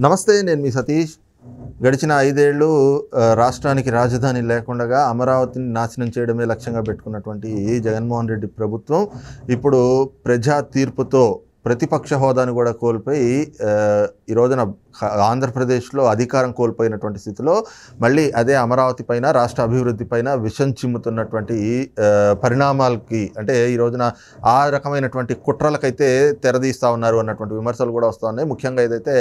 నమస్తే, నేను మీ సతీష్. గడిచిన 5 ఏళ్ళు రాష్ట్రానికి రాజధాని లేకుండా అమరావతిని నాశనం చేయడమే లక్ష్యంగా పెట్టుకున్నటువంటి జగన్మోహన్ రెడ్డి ప్రభుత్వం ఇప్పుడు ప్రజా తీర్పుతో ప్రతిపక్ష హోదాను కూడా కోల్పోయి ఈ రోజున ఆంధ్రప్రదేశ్లో అధికారం కోల్పోయినటువంటి స్థితిలో మళ్ళీ అదే అమరావతి పైన, రాష్ట్ర అభివృద్ధి పైన విషం చిమ్ముతున్నటువంటి పరిణామాలకి, అంటే ఈ రోజున ఆ రకమైనటువంటి కుట్రలకైతే తెరదీస్తూ ఉన్నారు అన్నటువంటి విమర్శలు కూడా వస్తూ ఉన్నాయి. ముఖ్యంగా ఏదైతే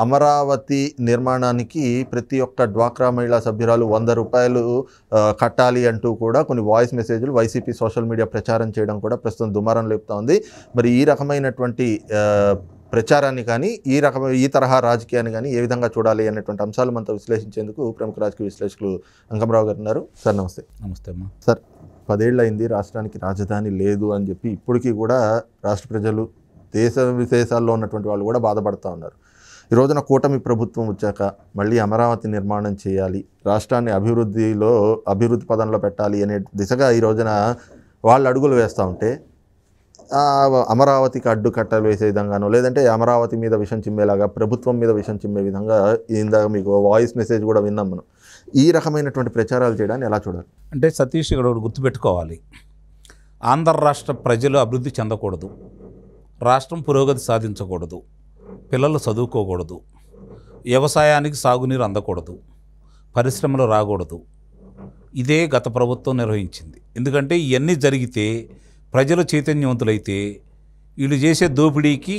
అమరావతి నిర్మాణానికి ప్రతి ఒక్క డ్వాక్రా మహిళా సభ్యురాలు 100 రూపాయలు కట్టాలి అంటూ కూడా కొన్ని వాయిస్ మెసేజ్లు వైసీపీ సోషల్ మీడియా ప్రచారం చేయడం కూడా ప్రస్తుతం దుమారం లేపుతూ ఉంది. మరి ఈ రకమైనటువంటి ప్రచారాన్ని కానీ, ఈ తరహా రాజకీయాన్ని కానీ ఏ విధంగా చూడాలి అనేటువంటి అంశాలు మనతో విశ్లేషించేందుకు ప్రముఖ రాజకీయ విశ్లేషకులు అంకమరావు గారు ఉన్నారు. సార్ నమస్తే. నమస్తే అమ్మా. సార్, 10 ఏళ్ళు అయింది రాష్ట్రానికి రాజధాని లేదు అని చెప్పి ఇప్పటికీ కూడా రాష్ట్ర ప్రజలు, దేశ విదేశాల్లో ఉన్నటువంటి వాళ్ళు కూడా బాధపడుతూ ఉన్నారు. ఈ రోజున కూటమి ప్రభుత్వం వచ్చాక మళ్ళీ అమరావతి నిర్మాణం చేయాలి, రాష్ట్రాన్ని అభివృద్ధి పదంలో పెట్టాలి అనే దిశగా ఈ రోజున వాళ్ళు అడుగులు వేస్తూ ఉంటే, అమరావతికి అడ్డుకట్టలు వేసే విధంగానో లేదంటే అమరావతి మీద విషం చిమ్మేలాగా ప్రభుత్వం మీద విషం చిమ్మే విధంగా ఇందాక మీకు వాయిస్ మెసేజ్ కూడా విన్నాం మనం. ఈ రకమైనటువంటి ప్రచారాలు చేయడాన్ని ఎలా చూడాలి? అంటే సతీష్ ఇక్కడ ఒకటి గుర్తుపెట్టుకోవాలి. ఆంధ్ర రాష్ట్ర ప్రజలు అభివృద్ధి చెందకూడదు, రాష్ట్రం పురోగతి సాధించకూడదు, పిల్లలు చదువుకోకూడదు, వ్యవసాయానికి సాగునీరు అందకూడదు, పరిశ్రమలు రాకూడదు. ఇదే గత ప్రభుత్వం నిర్వహించింది. ఎందుకంటే ఇవన్నీ జరిగితే ప్రజలు చైతన్యవంతులైతే వీళ్ళు చేసే దోపిడీకి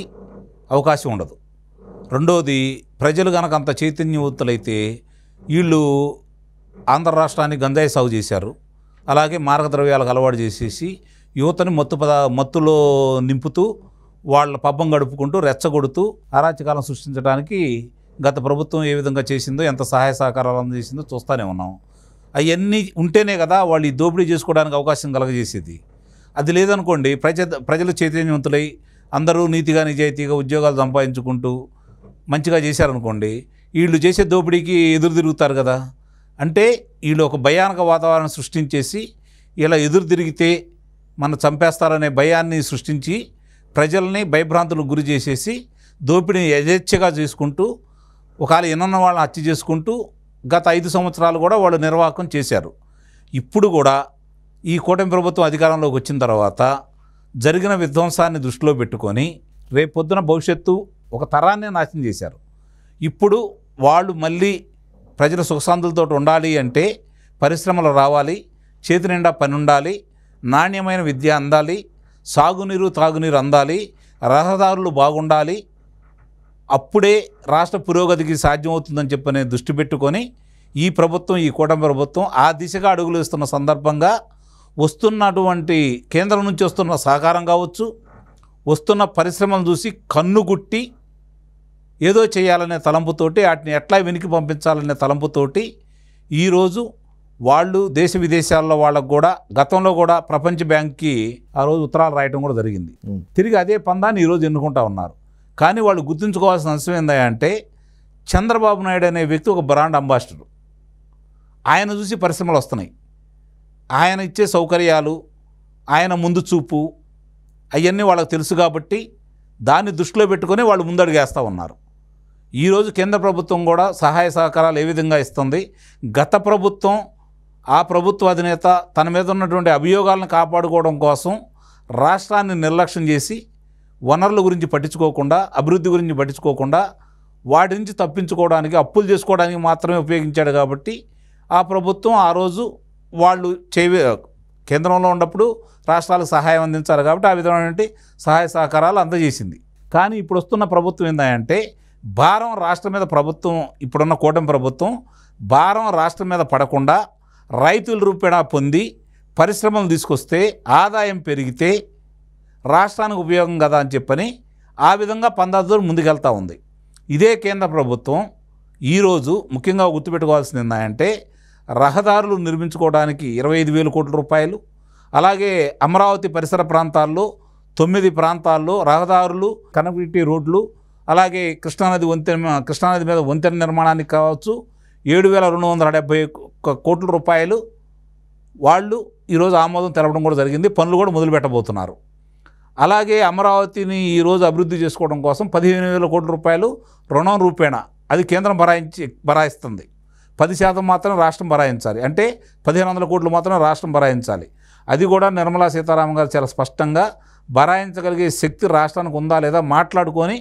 అవకాశం ఉండదు. రెండోది, ప్రజలు కనుక అంత చైతన్యవంతులైతే వీళ్ళు ఆంధ్ర రాష్ట్రాన్ని గంజాయి సాగు చేశారు, అలాగే మార్గద్రవ్యాలకు అలవాటు చేసేసి యువతని మత్తులో నింపుతూ వాళ్ళ పబ్బం గడుపుకుంటూ రెచ్చగొడుతూ అరాచకాలను సృష్టించడానికి గత ప్రభుత్వం ఏ విధంగా చేసిందో, ఎంత సహాయ సహకారాలు అందజేసిందో చూస్తూనే ఉన్నాం. అవన్నీ ఉంటేనే కదా వాళ్ళు ఈ దోపిడీ చేసుకోవడానికి అవకాశం కలగజేసేది. అది లేదనుకోండి, ప్రజలు చైతన్యవంతులై అందరూ నీతిగా నిజాయితీగా ఉద్యోగాలు సంపాదించుకుంటూ మంచిగా చేశారనుకోండి, వీళ్ళు చేసే దోపిడీకి ఎదురు తిరుగుతారు కదా. అంటే వీళ్ళు ఒక భయానక వాతావరణం సృష్టించేసి ఇలా ఎదురు తిరిగితే మనం చంపేస్తారనే భయాన్ని సృష్టించి ప్రజల్ని భయభ్రాంతులకు గురి చేసేసి దోపిడీని యథేచ్ఛగా చేసుకుంటూ ఒకవేళ ఎన్నన్న వాళ్ళని హత్య చేసుకుంటూ గత 5 సంవత్సరాలు కూడా వాళ్ళు నిర్వాహకం చేశారు. ఇప్పుడు కూడా ఈ కూటమి ప్రభుత్వం అధికారంలోకి వచ్చిన తర్వాత జరిగిన విధ్వంసాన్ని దృష్టిలో పెట్టుకొని రేపొద్దున భవిష్యత్తు ఒక తరాన్ని నాశనం చేశారు. ఇప్పుడు వాళ్ళు మళ్ళీ ప్రజల సుఖశాంతులతో ఉండాలి అంటే పరిశ్రమలు రావాలి, చేతి నిండా పని ఉండాలి, నాణ్యమైన విద్య అందాలి, సాగునీరు తాగునీరు అందాలి, రహదారులు బాగుండాలి, అప్పుడే రాష్ట్ర పురోగతికి సాధ్యమవుతుందని చెప్పనే దృష్టి పెట్టుకొని ఈ ప్రభుత్వం, ఈ కూటమి ప్రభుత్వం ఆ దిశగా అడుగులు వేస్తున్న సందర్భంగా వస్తున్నటువంటి కేంద్రం నుంచి వస్తున్న సహకారం కావచ్చు, వస్తున్న పరిశ్రమలు చూసి కన్నుగుట్టి ఏదో చేయాలనే తలంపుతోటి, వాటిని ఎట్లా వెనక్కి పంపించాలనే తలంపుతోటి ఈరోజు వాళ్ళు దేశ విదేశాల్లో వాళ్ళకు కూడా గతంలో కూడా ప్రపంచ బ్యాంక్కి ఆ రోజు ఉత్తరాలు రాయటం కూడా జరిగింది. తిరిగి అదే పందాన్ని ఈరోజు ఎన్నుకుంటా ఉన్నారు. కానీ వాళ్ళు గుర్తుంచుకోవాల్సిన అంశం ఏంటంటే, చంద్రబాబు నాయుడు అనే వ్యక్తి ఒక బ్రాండ్ అంబాసిడర్. ఆయన చూసి పరిశ్రమలు వస్తున్నాయి, ఆయన ఇచ్చే సౌకర్యాలు, ఆయన ముందు చూపు అవన్నీ వాళ్ళకి తెలుసు కాబట్టి దాన్ని దృష్టిలో పెట్టుకొని వాళ్ళు ముందడుగేస్తూ ఉన్నారు. ఈరోజు కేంద్ర ప్రభుత్వం కూడా సహాయ సహకారాలు ఏ విధంగా ఇస్తుంది. గత ప్రభుత్వం, ఆ ప్రభుత్వ అధినేత తన మీద ఉన్నటువంటి అభియోగాలను కాపాడుకోవడం కోసం రాష్ట్రాన్ని నిర్లక్ష్యం చేసి వనరుల గురించి పట్టించుకోకుండా, అభివృద్ధి గురించి పట్టించుకోకుండా వాటి నుంచి తప్పించుకోవడానికి, అప్పులు చేసుకోవడానికి మాత్రమే ఉపయోగించాడు. కాబట్టి ఆ ప్రభుత్వం ఆ రోజు వాళ్ళు కేంద్రంలో ఉన్నప్పుడు రాష్ట్రాలకు సహాయం అందించారు కాబట్టి ఆ విధమైనటువంటి సహాయ సహకారాలు అందజేసింది. కానీ ఇప్పుడు వస్తున్న ప్రభుత్వం ఏంటంటే, భారం రాష్ట్రం మీద ప్రభుత్వం, ఇప్పుడున్న కూటమి ప్రభుత్వం భారం రాష్ట్రం మీద పడకుండా రైతుల రూపేణా పొంది పరిశ్రమలు తీసుకొస్తే ఆదాయం పెరిగితే రాష్ట్రానికి ఉపయోగం కదా అని చెప్పని ఆ విధంగా పందాతో ముందుకెళ్తూ ఉంది. ఇదే కేంద్ర ప్రభుత్వం ఈరోజు ముఖ్యంగా గుర్తుపెట్టుకోవాల్సింది ఏంటంటే, రహదారులు నిర్మించుకోవడానికి 25,000 కోట్ల రూపాయలు, అలాగే అమరావతి పరిసర ప్రాంతాల్లో 9 ప్రాంతాల్లో రహదారులు, కనెక్టివిటీ రోడ్లు, అలాగే కృష్ణానది మీద వంతెన నిర్మాణానికి కావచ్చు 7,270 కోట్ల రూపాయలు వాళ్ళు ఈరోజు ఆమోదం తెలపడం కూడా జరిగింది. పనులు కూడా మొదలు పెట్టబోతున్నారు. అలాగే అమరావతిని ఈరోజు అభివృద్ధి చేసుకోవడం కోసం 15,000 కోట్ల రూపాయలు రుణం రూపేణా అది కేంద్రం భరాయిస్తుంది. 10% మాత్రం రాష్ట్రం భరాయించాలి. అంటే 1,500 కోట్లు మాత్రం రాష్ట్రం భరాయించాలి. అది కూడా నిర్మలా సీతారామన్ గారు చాలా స్పష్టంగా భరాయించగలిగే శక్తి రాష్ట్రానికి ఉందా లేదా మాట్లాడుకొని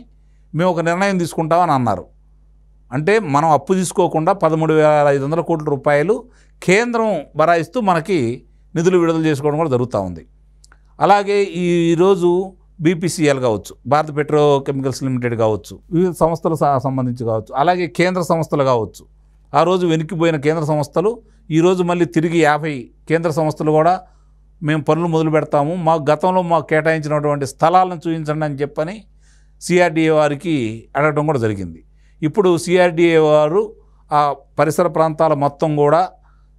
మేము ఒక నిర్ణయం తీసుకుంటామని అన్నారు. అంటే మనం అప్పు తీసుకోకుండా 13,500 కోట్ల రూపాయలు కేంద్రం భరాయిస్తూ మనకి నిధులు విడుదల చేసుకోవడం కూడా జరుగుతూ ఉంది. అలాగే ఈరోజు బీపీసీఎల్ కావచ్చు, భారత్ పెట్రో కెమికల్స్ లిమిటెడ్ కావచ్చు, వివిధ సంస్థలు సంబంధించి కావచ్చు, అలాగే కేంద్ర సంస్థలు కావచ్చు. ఆ రోజు వెనక్కిపోయిన కేంద్ర సంస్థలు ఈరోజు మళ్ళీ తిరిగి 50 కేంద్ర సంస్థలు కూడా మేము పనులు మొదలు పెడతాము, మాకు గతంలో మాకు కేటాయించినటువంటి స్థలాలను చూపించండి అని చెప్పని సిఆర్డీఏ వారికి అడగడం కూడా జరిగింది. ఇప్పుడు సిఆర్డీఏ వారు ఆ పరిసర ప్రాంతాల మొత్తం కూడా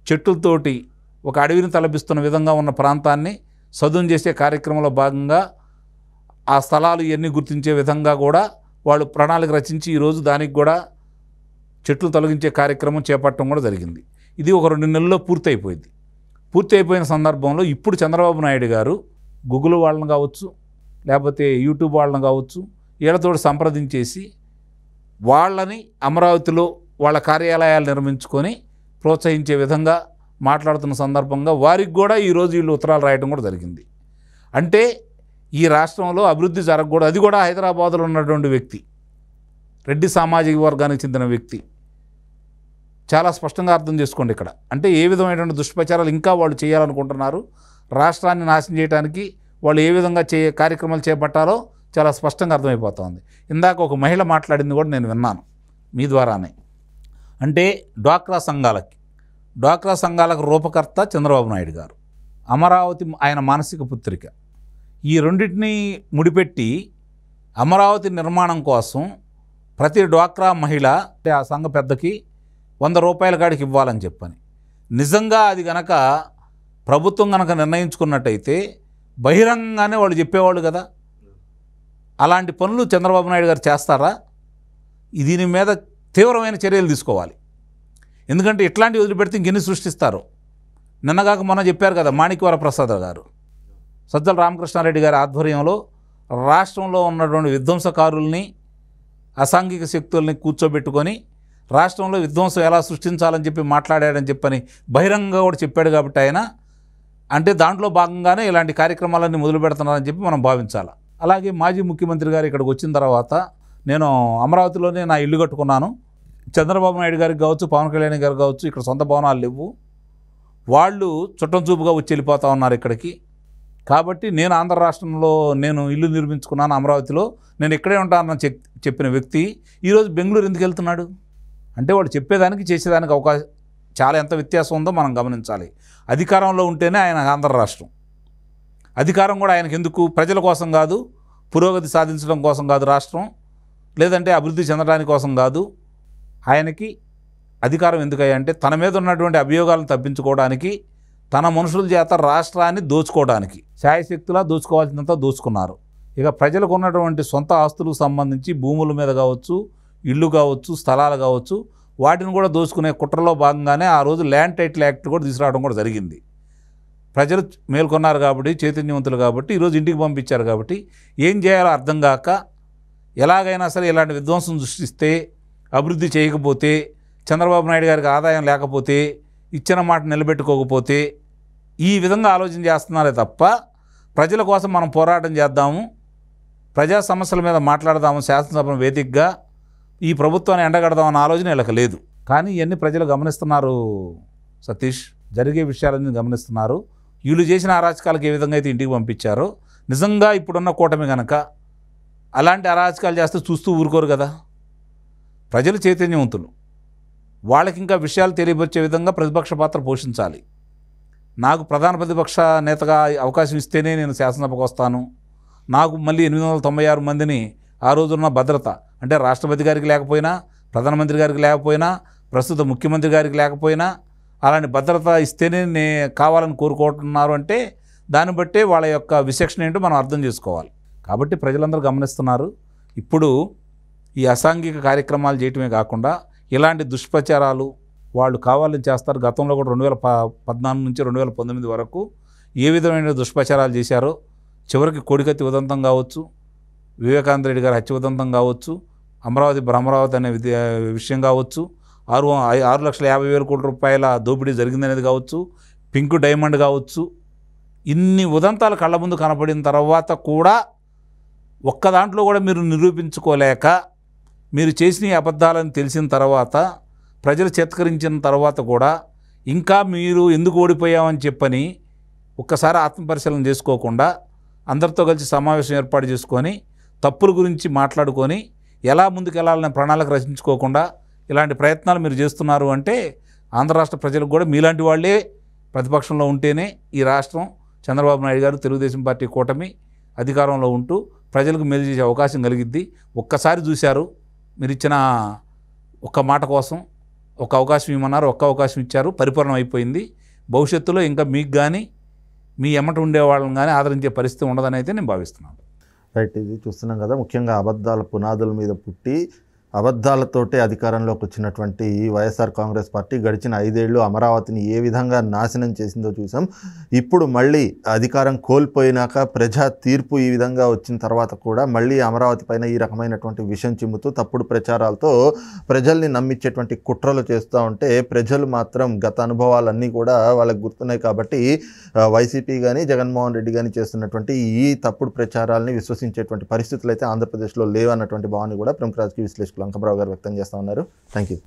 చెట్టులతోటి ఒక అడవిని తలపిస్తున్న విధంగా ఉన్న ప్రాంతాన్ని సదును చేసే కార్యక్రమంలో భాగంగా ఆ స్థలాలు ఇవన్నీ గుర్తించే విధంగా కూడా వాళ్ళు ప్రణాళిక రచించి ఈరోజు దానికి కూడా చెట్లు తొలగించే కార్యక్రమం చేపట్టడం కూడా జరిగింది. ఇది ఒక 2 నెలల్లో పూర్తయిపోయింది. పూర్తయిపోయిన సందర్భంలో ఇప్పుడు చంద్రబాబు నాయుడు గారు గూగుల్ వాళ్ళని కావచ్చు, లేకపోతే యూట్యూబ్ వాళ్ళని కావచ్చు, వీళ్ళతోటి సంప్రదించేసి వాళ్ళని అమరావతిలో వాళ్ళ కార్యాలయాలు నిర్మించుకొని ప్రోత్సహించే విధంగా మాట్లాడుతున్న సందర్భంగా వారికి కూడా ఈరోజు వీళ్ళు ఉత్తరాలు రాయడం కూడా జరిగింది. అంటే ఈ రాష్ట్రంలో అభివృద్ధి జరగకూడదు. అది కూడా హైదరాబాదులో ఉన్నటువంటి వ్యక్తి, రెడ్డి సామాజిక వర్గానికి చెందిన వ్యక్తి. చాలా స్పష్టంగా అర్థం చేసుకోండి ఇక్కడ. అంటే ఏ విధమైనటువంటి దుష్ప్రచారాలు ఇంకా వాళ్ళు చేయాలనుకుంటున్నారు, రాష్ట్రాన్ని నాశనం చేయడానికి వాళ్ళు ఏ విధంగా కార్యక్రమాలు చేపట్టాలో చాలా స్పష్టంగా అర్థమైపోతుంది. ఇందాక ఒక మహిళ మాట్లాడింది కూడా నేను విన్నాను మీ ద్వారానే. అంటే డ్వాక్రా సంఘాలకు రూపకర్త చంద్రబాబు నాయుడు గారు, అమరావతి ఆయన మానసిక పుత్రిక. ఈ రెండింటినీ ముడిపెట్టి అమరావతి నిర్మాణం కోసం ప్రతి డ్వాక్రా మహిళ అంటే ఆ సంఘ పెద్దకి 100 రూపాయల కాడికి ఇవ్వాలని చెప్పని, నిజంగా అది గనక ప్రభుత్వం గనక నిర్ణయించుకున్నట్టయితే బహిరంగంగానే వాళ్ళు చెప్పేవాళ్ళు కదా. అలాంటి పనులు చంద్రబాబు నాయుడు గారు చేస్తారా? దీని మీద తీవ్రమైన చర్యలు తీసుకోవాలి. ఎందుకంటే ఇట్లాంటివి వదిలిపెడితే ఇంకెన్ని సృష్టిస్తారు. నిన్నగాక మొన్న చెప్పారు కదా మాణిక్యవర ప్రసాద్ గారు, సజ్జల రామకృష్ణారెడ్డి గారి ఆధ్వర్యంలో రాష్ట్రంలో ఉన్నటువంటి విధ్వంసకారుల్ని, అసాంఘిక శక్తుల్ని కూర్చోబెట్టుకొని రాష్ట్రంలో విధ్వంసం ఎలా సృష్టించాలని చెప్పి మాట్లాడాడని చెప్పని బహిరంగంగా కూడా చెప్పాడు. కాబట్టి ఆయన అంటే దాంట్లో భాగంగానే ఇలాంటి కార్యక్రమాలన్నీ మొదలు పెడుతున్నారని చెప్పి మనం భావించాలి. అలాగే మాజీ ముఖ్యమంత్రి గారు ఇక్కడికి వచ్చిన తర్వాత నేను అమరావతిలోనే నా ఇల్లు కట్టుకున్నాను. చంద్రబాబు నాయుడు గారికి కావచ్చు, పవన్ కళ్యాణ్ గారికి కావచ్చు ఇక్కడ సొంత భవనాలు లేవు. వాళ్ళు చుట్టం చూపుగా వచ్చి వెళ్ళిపోతూ ఉన్నారు ఇక్కడికి. కాబట్టి నేను ఆంధ్ర రాష్ట్రంలో నేను ఇల్లు నిర్మించుకున్నాను అమరావతిలో, నేను ఇక్కడే ఉంటానని చెప్పిన వ్యక్తి ఈరోజు బెంగళూరు ఎందుకు వెళ్తున్నాడు? అంటే వాళ్ళు చెప్పేదానికి చేసేదానికి అవకాశం చాలా ఎంత వ్యత్యాసం ఉందో మనం గమనించాలి. అధికారంలో ఉంటేనే ఆయన ఆంధ్ర రాష్ట్రం, అధికారం కూడా ఆయనకు ఎందుకు? ప్రజల కోసం కాదు, పురోగతి సాధించడం కోసం కాదు రాష్ట్రం, లేదంటే అభివృద్ధి చెందడానికి కోసం కాదు. ఆయనకి అధికారం ఎందుకంటే తన మీద ఉన్నటువంటి అభియోగాలను తప్పించుకోవడానికి, తన మనుషుల చేత రాష్ట్రాన్ని దోచుకోవడానికి, శాయశక్తులా దోచుకోవాల్సినంత దోచుకున్నారు. ఇక ప్రజలకు ఉన్నటువంటి సొంత ఆస్తులకు సంబంధించి భూముల మీద కావచ్చు, ఇళ్ళు కావచ్చు, స్థలాలు కావచ్చు, వాటిని కూడా దోచుకునే కుట్రలో భాగంగానే ఆ రోజు ల్యాండ్ టైటిల్ యాక్ట్ కూడా తీసుకురావడం కూడా జరిగింది. ప్రజలు మేల్కొన్నారు కాబట్టి, చైతన్యవంతులు కాబట్టి ఈరోజు ఇంటికి పంపించారు. కాబట్టి ఏం చేయాలో అర్థం కాక ఎలాగైనా సరే ఇలాంటి విధ్వంసం సృష్టిస్తే, అభివృద్ధి చేయకపోతే, చంద్రబాబు నాయుడు గారికి ఆదాయం లేకపోతే, ఇచ్చిన మాట నిలబెట్టుకోకపోతే ఈ విధంగా ఆలోచన చేస్తున్నారే తప్ప ప్రజల కోసం మనం పోరాటం చేద్దాము, ప్రజా సమస్యల మీద మాట్లాడదాము, శాసనసభ వేదికగా ఈ ప్రభుత్వాన్ని ఎండగడదామన్న ఆలోచన వీళ్ళకి లేదు. కానీ ఇవన్నీ ప్రజలు గమనిస్తున్నారు సతీష్, జరిగే విషయాలన్నీ గమనిస్తున్నారు. వీళ్ళు చేసిన అరాచకాలకు ఏ విధంగా అయితే ఇంటికి పంపించారో, నిజంగా ఇప్పుడున్న కూటమి కనుక అలాంటి అరాచకాలు చేస్తే చూస్తూ ఊరుకోరు కదా. ప్రజలు చైతన్యవంతులు, వాళ్ళకి ఇంకా విషయాలు తెలియపరిచే విధంగా ప్రతిపక్ష పాత్ర పోషించాలి. నాకు ప్రధాన ప్రతిపక్ష నేతగా అవకాశం ఇస్తేనే నేను శాసనసభకు వస్తాను, నాకు మళ్ళీ 896 మందిని ఆ రోజున్న భద్రత అంటే రాష్ట్రపతి గారికి లేకపోయినా, ప్రధానమంత్రి గారికి లేకపోయినా, ప్రస్తుత ముఖ్యమంత్రి గారికి లేకపోయినా అలాంటి భద్రత ఇస్తేనే కావాలని కోరుకుంటున్నారు. అంటే దాన్ని బట్టే వాళ్ళ యొక్క విచక్షణ ఏంటో మనం అర్థం చేసుకోవాలి. కాబట్టి ప్రజలందరూ గమనిస్తున్నారు. ఇప్పుడు ఈ అసాంఘిక కార్యక్రమాలు చేయటమే కాకుండా ఇలాంటి దుష్ప్రచారాలు వాళ్ళు కావాలని చేస్తారు. గతంలో కూడా 2014 నుంచి 2019 వరకు ఏ విధమైన దుష్ప్రచారాలు చేశారో చివరికి కోడికత్తి ఉదంతం కావచ్చు, వివేకానంద రెడ్డి గారి హత్య ఉదంతం కావచ్చు, అమరావతి భ్రమరావతి అనే విషయం కావచ్చు, 6,50,000 కోట్ల రూపాయల దోపిడీ జరిగిందనేది కావచ్చు, పింక్ డైమండ్ కావచ్చు, ఇన్ని ఉదంతాలు కళ్ళ ముందు కనపడిన తర్వాత కూడా ఒక్క దాంట్లో కూడా మీరు నిరూపించుకోలేక, మీరు చేసిన ఈ అబద్ధాలని తెలిసిన తర్వాత, ప్రజలు చేత్కరించిన తర్వాత కూడా ఇంకా మీరు ఎందుకు ఓడిపోయామని చెప్పని ఒక్కసారి ఆత్మపరిశీలన చేసుకోకుండా అందరితో కలిసి సమావేశం ఏర్పాటు చేసుకొని తప్పుల గురించి మాట్లాడుకొని ఎలా ముందుకెళ్లాలనే ప్రణాళిక రచించుకోకుండా ఇలాంటి ప్రయత్నాలు మీరు చేస్తున్నారు అంటే ఆంధ్ర రాష్ట్ర ప్రజలకు కూడా మీలాంటి వాళ్ళే ప్రతిపక్షంలో ఉంటేనే ఈ రాష్ట్రం చంద్రబాబు నాయుడు గారు తెలుగుదేశం పార్టీ కూటమి అధికారంలో ఉంటూ ప్రజలకు మేలు చేసే అవకాశం కలిగిద్ది. ఒక్కసారి చూశారు, మీరు ఇచ్చిన ఒక్క మాట కోసం ఒక అవకాశం ఇవ్వమన్నారు, ఒక్క అవకాశం ఇచ్చారు, పరిపూర్ణం అయిపోయింది. భవిష్యత్తులో ఇంకా మీకు కానీ మీ ఎమ్మట ఉండే వాళ్ళని కానీ ఆదరించే పరిస్థితి ఉండదని అయితే నేను భావిస్తున్నాను. రైట్, ఇది చూస్తున్నాం కదా, ముఖ్యంగా అబద్ధాల పునాదుల మీద పుట్టి అబద్ధాలతోటే అధికారంలోకి వచ్చినటువంటి వైఎస్ఆర్ కాంగ్రెస్ పార్టీ గడిచిన 5 ఏళ్ళు అమరావతిని ఏ విధంగా నాశనం చేసిందో చూసాం. ఇప్పుడు మళ్ళీ అధికారం కోల్పోయినాక ప్రజా తీర్పు ఈ విధంగా వచ్చిన తర్వాత కూడా మళ్ళీ అమరావతి పైన ఈ రకమైనటువంటి విషం చిమ్ముతూ తప్పుడు ప్రచారాలతో ప్రజల్ని నమ్మించేటువంటి కుట్రలు చేస్తూ ఉంటే ప్రజలు మాత్రం గత అనుభవాలన్నీ కూడా వాళ్ళకి గుర్తున్నాయి. కాబట్టి వైసీపీ కానీ జగన్మోహన్ రెడ్డి కానీ చేస్తున్నటువంటి ఈ తప్పుడు ప్రచారాలని విశ్వసించేటువంటి పరిస్థితులు అయితే ఆంధ్రప్రదేశ్లో లేవన్నటువంటి భావాన్ని కూడా ప్రముఖ రాజకీయ విశ్లేషకులు అంకమరావు గారు వ్యక్తం చేస్తూ ఉన్నారు. Thank you.